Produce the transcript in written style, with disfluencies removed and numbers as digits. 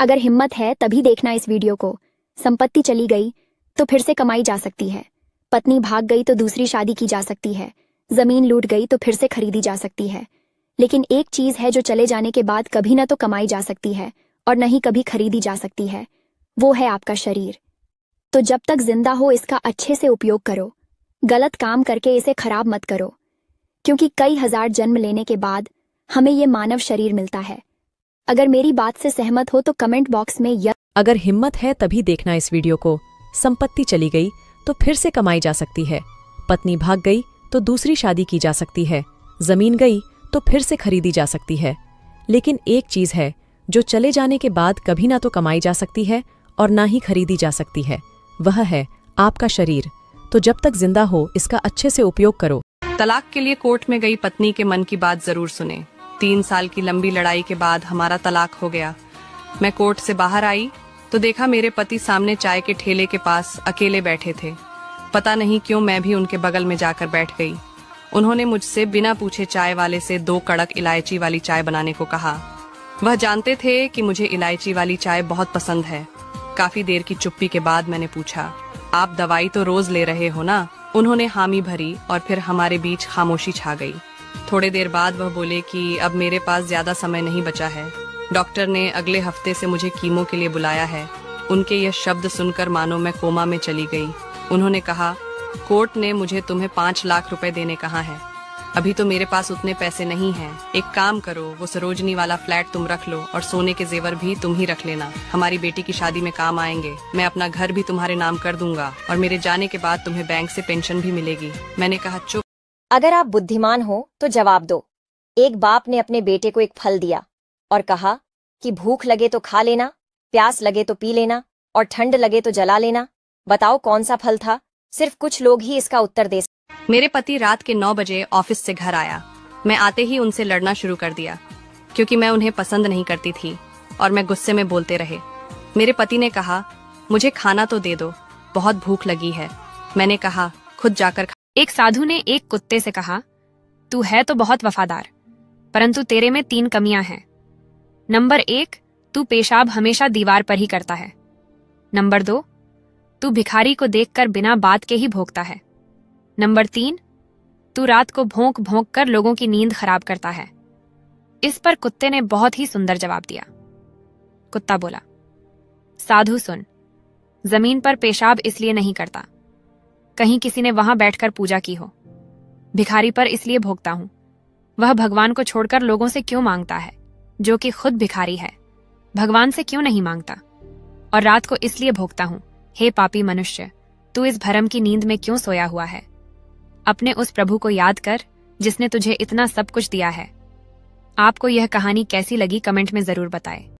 अगर हिम्मत है तभी देखना इस वीडियो को। संपत्ति चली गई तो फिर से कमाई जा सकती है। पत्नी भाग गई तो दूसरी शादी की जा सकती है। जमीन लूट गई तो फिर से खरीदी जा सकती है। लेकिन एक चीज है जो चले जाने के बाद कभी न तो कमाई जा सकती है और न ही कभी खरीदी जा सकती है, वो है आपका शरीर। तो जब तक जिंदा हो इसका अच्छे से उपयोग करो। गलत काम करके इसे खराब मत करो, क्योंकि कई हजार जन्म लेने के बाद हमें ये मानव शरीर मिलता है। अगर मेरी बात से सहमत हो तो कमेंट बॉक्स में अगर हिम्मत है तभी देखना इस वीडियो को। संपत्ति चली गई तो फिर से कमाई जा सकती है। पत्नी भाग गई तो दूसरी शादी की जा सकती है। जमीन गई तो फिर से खरीदी जा सकती है। लेकिन एक चीज है जो चले जाने के बाद कभी ना तो कमाई जा सकती है और ना ही खरीदी जा सकती है, वह है आपका शरीर। तो जब तक जिंदा हो इसका अच्छे से उपयोग करो। तलाक के लिए कोर्ट में गई पत्नी के मन की बात जरूर सुने। 3 साल की लंबी लड़ाई के बाद हमारा तलाक हो गया। मैं कोर्ट से बाहर आई तो देखा मेरे पति सामने चाय के ठेले के पास अकेले बैठे थे। पता नहीं क्यों मैं भी उनके बगल में जाकर बैठ गई। उन्होंने मुझसे बिना पूछे चाय वाले से 2 कड़क इलायची वाली चाय बनाने को कहा। वह जानते थे कि मुझे इलायची वाली चाय बहुत पसंद है। काफी देर की चुप्पी के बाद मैंने पूछा, आप दवाई तो रोज ले रहे हो ना? उन्होंने हामी भरी और फिर हमारे बीच खामोशी छा गई। थोड़े देर बाद वह बोले कि अब मेरे पास ज्यादा समय नहीं बचा है। डॉक्टर ने अगले हफ्ते से मुझे कीमो के लिए बुलाया है। उनके यह शब्द सुनकर मानो मैं कोमा में चली गई। उन्होंने कहा, कोर्ट ने मुझे तुम्हें 5 लाख रुपए देने कहा है। अभी तो मेरे पास उतने पैसे नहीं हैं। एक काम करो, वो सरोजनी वाला फ्लैट तुम रख लो और सोने के जेवर भी तुम ही रख लेना। हमारी बेटी की शादी में काम आएंगे। मैं अपना घर भी तुम्हारे नाम कर दूंगा और मेरे जाने के बाद तुम्हें बैंक से पेंशन भी मिलेगी। मैंने कहा, चुप। अगर आप बुद्धिमान हो तो जवाब दो। एक बाप ने अपने बेटे को एक फल दिया और कहा कि भूख लगे तो खा लेना, प्यास लगे तो पी लेना और ठंड लगे तो जला लेना। बताओ कौन सा फल था? सिर्फ कुछ लोग ही इसका उत्तर दे। मेरे पति रात के 9 बजे ऑफिस से घर आया। मैं आते ही उनसे लड़ना शुरू कर दिया, क्योंकि मैं उन्हें पसंद नहीं करती थी और मैं गुस्से में बोलते रहे। मेरे पति ने कहा, मुझे खाना तो दे दो, बहुत भूख लगी है। मैंने कहा, खुद जाकर खा। एक साधु ने एक कुत्ते से कहा, तू है तो बहुत वफादार, परंतु तेरे में 3 कमियां हैं। नंबर 1, तू पेशाब हमेशा दीवार पर ही करता है। नंबर 2, तू भिखारी को देखकर बिना बात के ही भौंकता है। नंबर 3, तू रात को भौंक भौंक कर लोगों की नींद खराब करता है। इस पर कुत्ते ने बहुत ही सुंदर जवाब दिया। कुत्ता बोला, साधु सुन, जमीन पर पेशाब इसलिए नहीं करता, कहीं किसी ने वहां बैठकर पूजा की हो। भिखारी पर इसलिए भोगता हूं, वह भगवान को छोड़कर लोगों से क्यों मांगता है, जो कि खुद भिखारी है। भगवान से क्यों नहीं मांगता? और रात को इसलिए भोगता हूं, हे पापी मनुष्य, तू इस भरम की नींद में क्यों सोया हुआ है? अपने उस प्रभु को याद कर जिसने तुझे इतना सब कुछ दिया है। आपको यह कहानी कैसी लगी कमेंट में जरूर बताएं।